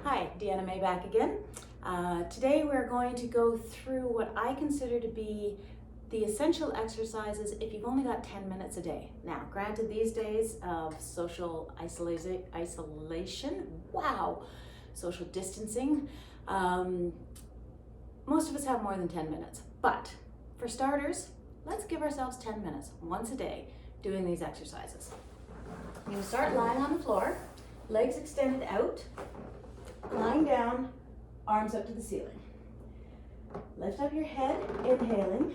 Hi, Deanna Mae back again. Today we're going to go through what I consider to be the essential exercises if you've only got 10 minutes a day. Now, granted, these days of social isolation, social distancing, most of us have more than 10 minutes. But for starters, let's give ourselves 10 minutes once a day doing these exercises. You start lying on the floor, legs extended out, lying down, arms up to the ceiling. Lift up your head, inhaling.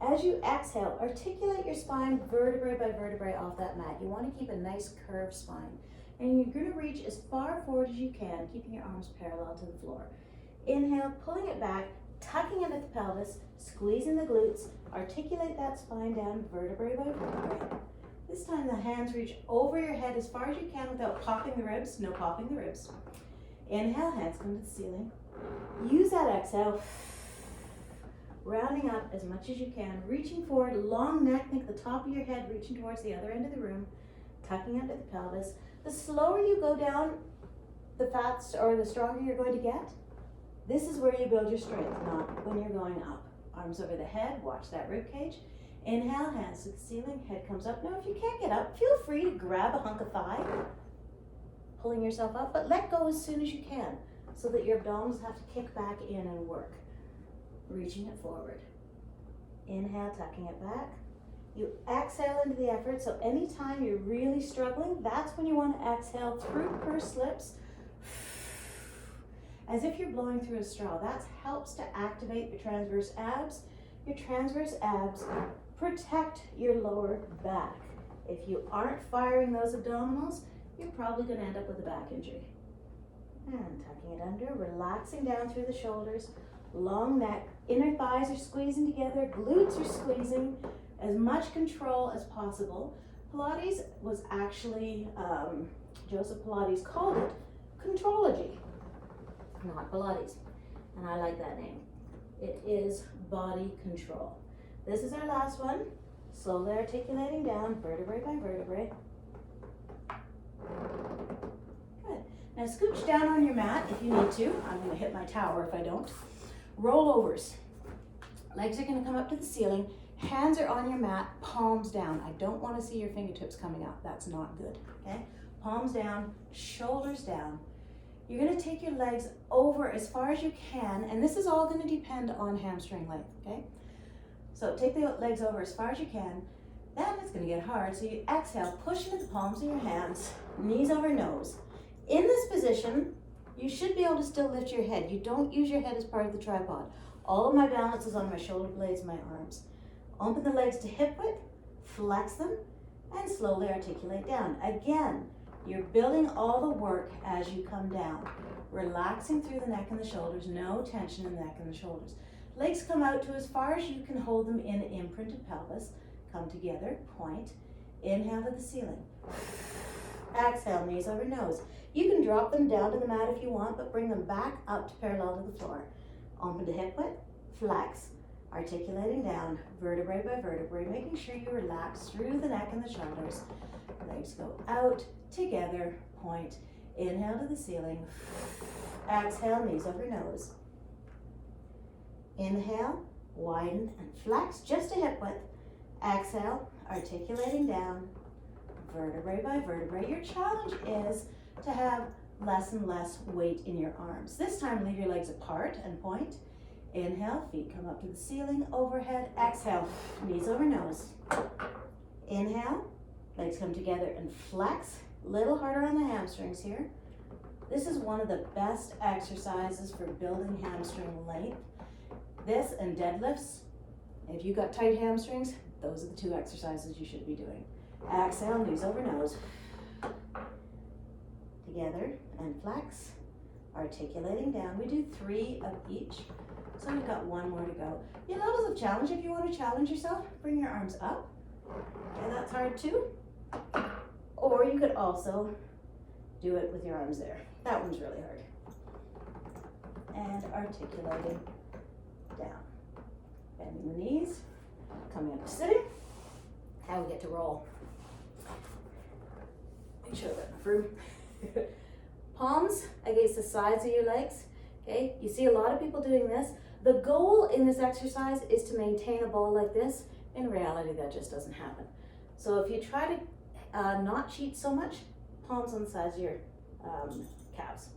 As you exhale, articulate your spine vertebrae by vertebrae off that mat. You want to keep a nice curved spine. And you're going to reach as far forward as you can, keeping your arms parallel to the floor. Inhale, pulling it back, tucking into the pelvis, squeezing the glutes. Articulate that spine down vertebrae by vertebrae. This time the hands reach over your head as far as you can without popping the ribs. No popping the ribs. Inhale, hands come to the ceiling. Use that exhale, rounding up as much as you can, reaching forward, long neck, think the top of your head reaching towards the other end of the room, tucking under the pelvis. The slower you go down, the faster or the stronger you're going to get. This is where you build your strength, not when you're going up. Arms over the head, watch that rib cage. Inhale, hands to the ceiling, head comes up. Now if you can't get up, feel free to grab a hunk of thigh, pulling yourself up, but let go as soon as you can so that your abdominals have to kick back in and work. Reaching it forward. Inhale, tucking it back. You exhale into the effort, so anytime you're really struggling, that's when you want to exhale through pursed lips, as if you're blowing through a straw. That helps to activate your transverse abs. Your transverse abs protect your lower back. If you aren't firing those abdominals, you're probably going to end up with a back injury. And tucking it under, relaxing down through the shoulders, long neck, inner thighs are squeezing together, glutes are squeezing, as much control as possible. Pilates was actually, Joseph Pilates called it Contrology, not Pilates, and I like that name. It is body control. This is our last one. Slowly articulating down, vertebrae by vertebrae. Good. Now scooch down on your mat if you need to. I'm going to hit my tower if I don't. Rollovers. Legs are going to come up to the ceiling. Hands are on your mat, palms down. I don't want to see your fingertips coming up. That's not good. Okay? Palms down, shoulders down. You're going to take your legs over as far as you can, and this is all going to depend on hamstring length. Okay? So take the legs over as far as you can. Then it's going to get hard, so you exhale, push into the palms of your hands, knees over nose. In this position, you should be able to still lift your head. You don't use your head as part of the tripod. All of my balance is on my shoulder blades, my arms. Open the legs to hip width, flex them, and slowly articulate down. Again, you're building all the work as you come down. Relaxing through the neck and the shoulders, no tension in the neck and the shoulders. Legs come out to as far as you can hold them in imprinted pelvis. Come together, point. Inhale to the ceiling. Exhale, knees over nose. You can drop them down to the mat if you want, but bring them back up to parallel to the floor. Open to hip width, flex, articulating down, vertebrae by vertebrae, making sure you relax through the neck and the shoulders. Legs go out, together, point. Inhale to the ceiling. Exhale, knees over nose. Inhale, widen and flex just to hip width. Exhale, articulating down, vertebrae by vertebrae. Your challenge is to have less and less weight in your arms. This time, leave your legs apart and point. Inhale, feet come up to the ceiling, overhead. Exhale, knees over nose. Inhale, legs come together and flex. Little harder on the hamstrings here. This is one of the best exercises for building hamstring length. This and deadlifts, if you've got tight hamstrings, those are the two exercises you should be doing. Exhale, knees over nose. Together and flex, articulating down. We do 3 of each, so we've got 1 more to go. Your levels of challenge, if you want to challenge yourself, bring your arms up. Okay, that's hard too. Or you could also do it with your arms there. That one's really hard. And articulating down. Bending the knees, coming up to sitting. Now we get to roll. Make sure I've got enough room. Palms against the sides of your legs, okay? You see a lot of people doing this. The goal in this exercise is to maintain a ball like this. In reality, that just doesn't happen. So if you try to not cheat so much, palms on the sides of your calves.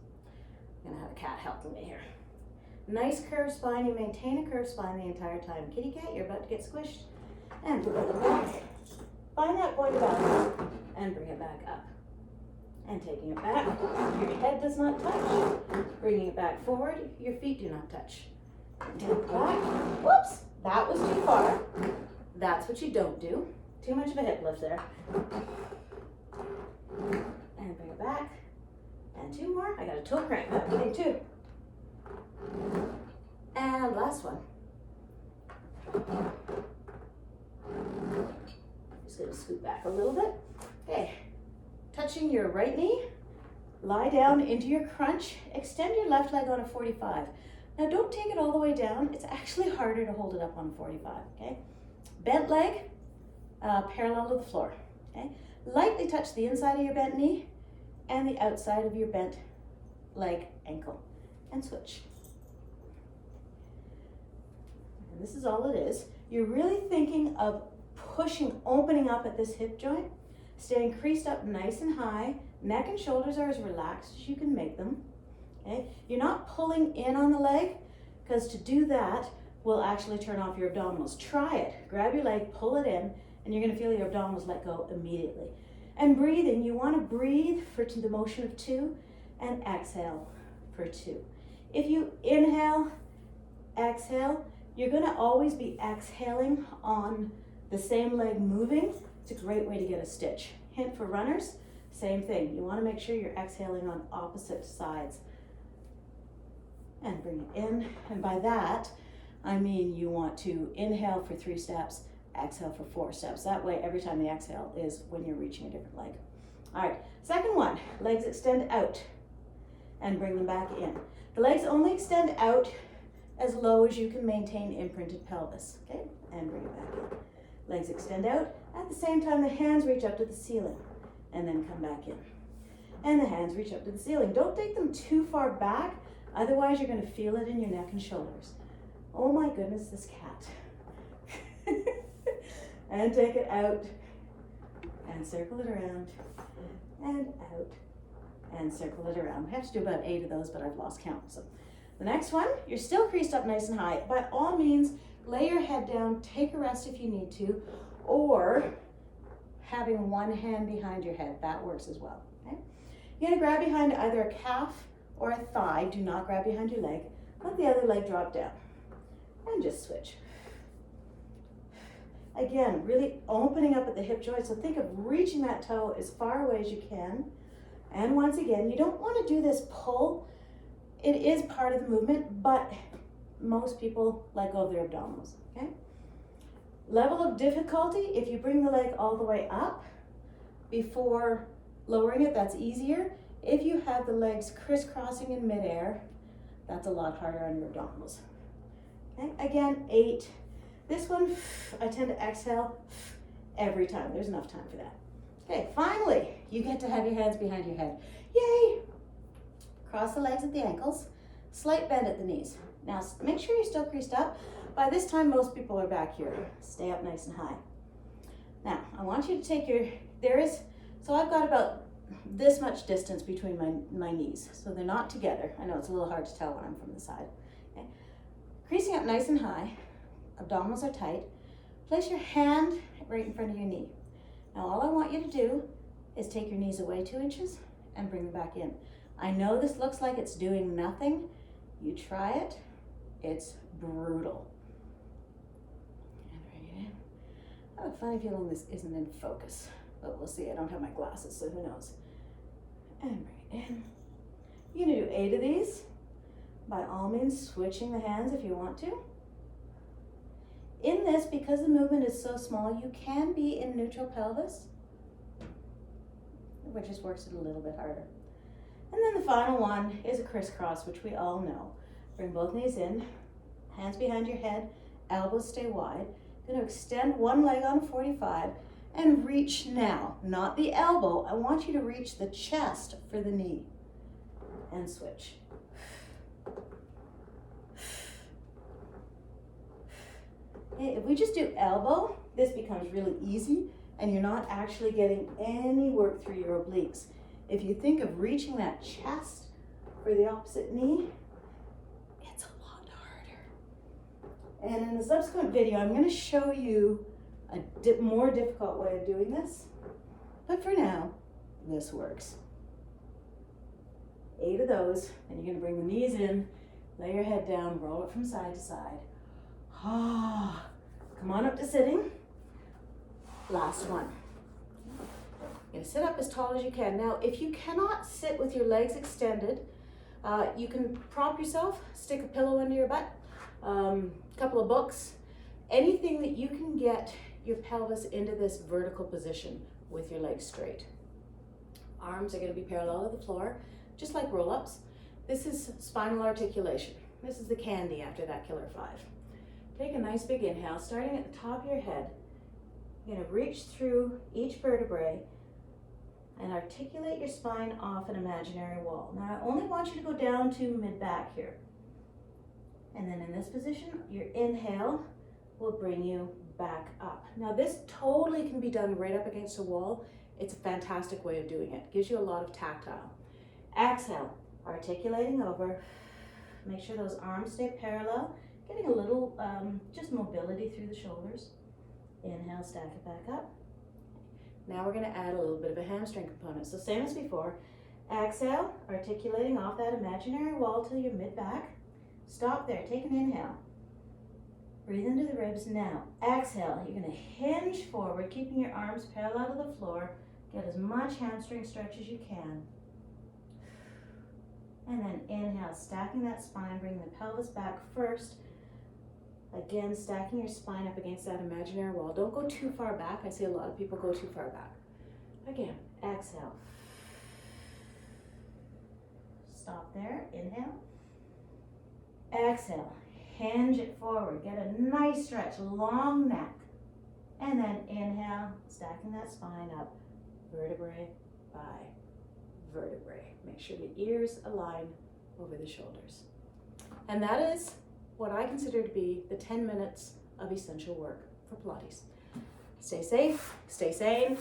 I'm gonna have a cat helping me here. Nice curved spine, you maintain a curved spine the entire time. Kitty cat, you're about to get squished. And bring it back. Find that point of balance and bring it back up. And taking it back, your head does not touch. Bringing it back forward, your feet do not touch. And take it back. Whoops, that was too far. That's what you don't do. Too much of a hip lift there. And bring it back. And two more. I got a toe cramp happening too. And last one. Just gonna scoot back a little bit. Okay. Touching your right knee, lie down into your crunch, extend your left leg on a 45. Now don't take it all the way down. It's actually harder to hold it up on a 45, okay? Bent leg, parallel to the floor, okay? Lightly touch the inside of your bent knee and the outside of your bent leg ankle, and switch. And this is all it is. You're really thinking of pushing, opening up at this hip joint, staying creased up nice and high. Neck and shoulders are as relaxed as you can make them. Okay? You're not pulling in on the leg, because to do that will actually turn off your abdominals. Try it. Grab your leg, pull it in, and you're going to feel your abdominals let go immediately. And breathing, you want to breathe for the motion of 2 and exhale for 2. If you inhale, exhale, you're going to always be exhaling on the same leg moving. It's a great way to get a stitch. Hint for runners, same thing. You want to make sure you're exhaling on opposite sides. And bring it in. And by that, I mean you want to inhale for 3 steps, exhale for 4 steps. That way, every time the exhale is when you're reaching a different leg. All right, second one, legs extend out and bring them back in. The legs only extend out as low as you can maintain imprinted pelvis, okay? And bring it back in. Legs extend out. At the same time, the hands reach up to the ceiling and then come back in. And the hands reach up to the ceiling. Don't take them too far back, otherwise you're gonna feel it in your neck and shoulders. Oh my goodness, this cat. And take it out and circle it around and out and circle it around. We have to do about 8 of those, but I've lost count. So the next one, you're still creased up nice and high. By all means, lay your head down, take a rest if you need to, or having one hand behind your head, that works as well, okay? You're gonna grab behind either a calf or a thigh. Do not grab behind your leg. Let the other leg drop down and just switch. Again, really opening up at the hip joint. So think of reaching that toe as far away as you can. And once again, you don't want to do this pull. It is part of the movement, but most people let go of their abdominals, okay? Level of difficulty, if you bring the leg all the way up before lowering it, that's easier. If you have the legs crisscrossing in midair, that's a lot harder on your abdominals. Okay, again, 8. This one, I tend to exhale every time. There's enough time for that. Okay, finally, you get to have your hands behind your head. Yay! Cross the legs at the ankles, slight bend at the knees. Now, make sure you're still creased up. By this time, most people are back here. Stay up nice and high. Now, I want you to take your, so I've got about this much distance between my knees. So they're not together. I know it's a little hard to tell when I'm from the side. Okay. Creasing up nice and high. Abdominals are tight. Place your hand right in front of your knee. Now all I want you to do is take your knees away 2 inches and bring them back in. I know this looks like it's doing nothing. You try it, it's brutal. And bring it in. I have a funny feeling this isn't in focus, but we'll see. I don't have my glasses, so who knows. And bring it in. You're gonna do 8 of these. By all means, switching the hands if you want to. In this, because the movement is so small, you can be in neutral pelvis, which just works it a little bit harder. And then the final one is a crisscross, which we all know. Bring both knees in, hands behind your head, elbows stay wide. Going to extend one leg on a 45 and reach now, not the elbow. I want you to reach the chest for the knee. and switch. Okay, if we just do elbow, this becomes really easy and you're not actually getting any work through your obliques. If you think of reaching that chest for the opposite knee, it's a lot harder. And in the subsequent video, I'm going to show you a more difficult way of doing this. But for now, this works. 8 of those, and you're going to bring the knees in, lay your head down, roll it from side to side. Ah, come on up to sitting. Last one. You're going to sit up as tall as you can. Now, if you cannot sit with your legs extended, you can prop yourself, stick a pillow under your butt, a couple of books, anything that you can get your pelvis into this vertical position with your legs straight. Arms are going to be parallel to the floor, just like roll-ups. This is spinal articulation. This is the candy after that killer 5. Take a nice big inhale, starting at the top of your head. You're going to reach through each vertebrae and articulate your spine off an imaginary wall. Now, I only want you to go down to mid-back here. And then in this position, your inhale will bring you back up. Now, this totally can be done right up against a wall. It's a fantastic way of doing it. Gives you a lot of tactile. Exhale, articulating over. Make sure those arms stay parallel. Getting a little just mobility through the shoulders. Inhale, stack it back up. Now we're going to add a little bit of a hamstring component. So same as before. Exhale, articulating off that imaginary wall till you're mid-back. Stop there, take an inhale. Breathe into the ribs now. Exhale, you're going to hinge forward, keeping your arms parallel to the floor. Get as much hamstring stretch as you can. And then inhale, stacking that spine, bringing the pelvis back first. Again, stacking your spine up against that imaginary wall. Don't go too far back. I see a lot of people go too far back. Again, exhale. Stop there, inhale. Exhale, hinge it forward. Get a nice stretch, long neck. And then inhale, stacking that spine up, vertebrae by vertebrae. Make sure the ears align over the shoulders. And that is what I consider to be the 10 minutes of essential work for Pilates. Stay safe, stay sane,